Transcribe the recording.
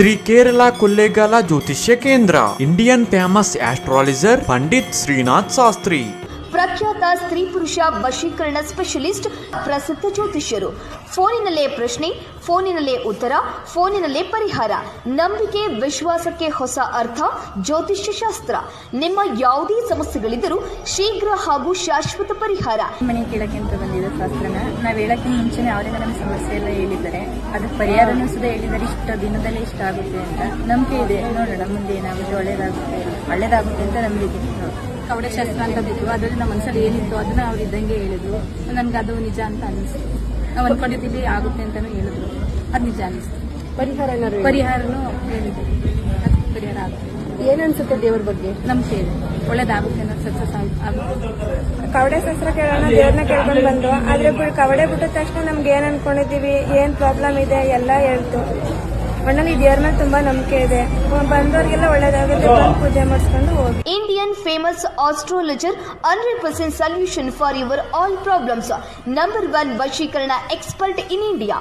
ಶ್ರೀ ಕೇರಳ ಕೊಳ್ಳೇಗಾಲ ಜ್ಯೋತಿಷ್ಯ ಕೇಂದ್ರ. Indian famous astrologer Pandit Srinath Shastri. ಪ್ರಖ್ಯಾತ ಸ್ತ್ರೀ ಪುರುಷ ವಶೀಕರಣ ಸ್ಪೆಷಲಿಸ್ಟ್, ಪ್ರಸಿದ್ಧ ಜ್ಯೋತಿಷ್ಯರು. ಫೋನಿನಲ್ಲೇ ಪ್ರಶ್ನೆ, ಫೋನಿನಲ್ಲೇ ಉತ್ತರ, ಫೋನಿನಲ್ಲೇ ಪರಿಹಾರ. ನಂಬಿಕೆ ವಿಶ್ವಾಸಕ್ಕೆ ಹೊಸ ಅರ್ಥ. ಜ್ಯೋತಿಷ್ಯ ಶಾಸ್ತ್ರ. ನಿಮ್ಮ ಯಾವುದೇ ಸಮಸ್ಯೆಗಳಿದ್ದರೂ ಶೀಘ್ರ ಹಾಗೂ ಶಾಶ್ವತ ಪರಿಹಾರ. ಮನೆ ಕೇಳಕ್ಕೆ ಅಂತ ಬಂದಿದೆ ಶಾಸ್ತ್ರನ. ನಾವು ಹೇಳಕ್ಕೆ ಮುಂಚೆನೆ ಅವರೇ ನಮ್ಮ ಸಮಸ್ಯೆ ಎಲ್ಲ ಹೇಳಿದ್ದಾರೆ. ಅದಕ್ಕೆ ಪರಿಹಾರನೂ ಸುದ ಹೇಳಿದ್ದಾರೆ. ಇಷ್ಟ ದಿನದಲ್ಲೇ ಇಷ್ಟ ಆಗುತ್ತೆ ಅಂತ ನಂಬಿಕೆ ಇದೆ. ನೋಡೋಣ ಮುಂದೆ ಏನಾಗುತ್ತೆ, ಒಳ್ಳೇದಾಗುತ್ತೆ ಅಂತ ನಂಬಿಕೆ. ಕವಡೆ ಶಾಸ್ತ್ರ ಅಂತ ಬಿತ್ತು, ಅದರಲ್ಲಿ ನಮ್ಮ ಮನಸ್ಸಲ್ಲಿ ಏನಿತ್ತು ಅದನ್ನ ಅವ್ರು ಇದ್ದಂಗೆ ಹೇಳಿದ್ರು. ನನ್ಗೆ ಅದು ನಿಜ ಅಂತ ಅನಿಸ್ತು. ನಾವು ಅನ್ಕೊಂಡಿದ್ದೀವಿ ಆಗುತ್ತೆ ಅಂತಾನು ಹೇಳಿದ್ರು, ಅದು ನಿಜ ಅನಿಸ್ತು. ಪರಿಹಾರನೂ ಹೇಳಿದ್ರು, ಅದು ಪರಿಹಾರ ಆಗುತ್ತೆ. ಏನನ್ಸುತ್ತೆ ದೇವ್ರ ಬಗ್ಗೆ? ನಂಬಿಕೆ ಇದೆ, ಒಳ್ಳೇದಾಗುತ್ತೆ ಅನ್ನೋದು ಸಕ್ಸಸ್ ಆಗುತ್ತೆ. ಕವಡೆ ಶಾಸ್ತ್ರ ಕೇಳೋಣ, ದೇವ್ರನ್ನ ಕೇಳ್ಕೊಂಡು ಬಂದು, ಆದ್ರೆ ಕವಡೆ ಬಿಟ್ಟ ತಕ್ಷಣ ನಮ್ಗೆ ಏನ್ ಅನ್ಕೊಂಡಿದೀವಿ, ಏನ್ ಪ್ರಾಬ್ಲಮ್ ಇದೆ ಎಲ್ಲ ಹೇಳ್ತು. ಒಳ್ಳೆ ದೇವ್ರ ಮೇಲೆ ತುಂಬಾ ನಂಬಿಕೆ ಇದೆ. ಬಂದವರಿಗೆಲ್ಲ ಒಳ್ಳೇದಾಗುತ್ತೆ, ಬಂದು ಪೂಜೆ ಮಾಡಿಸ್ಕೊಂಡು ಹೋಗಿ. Indian famous astrologer, 100% solution for your all problems. Number 1 ವಶೀಕರಣ expert in India.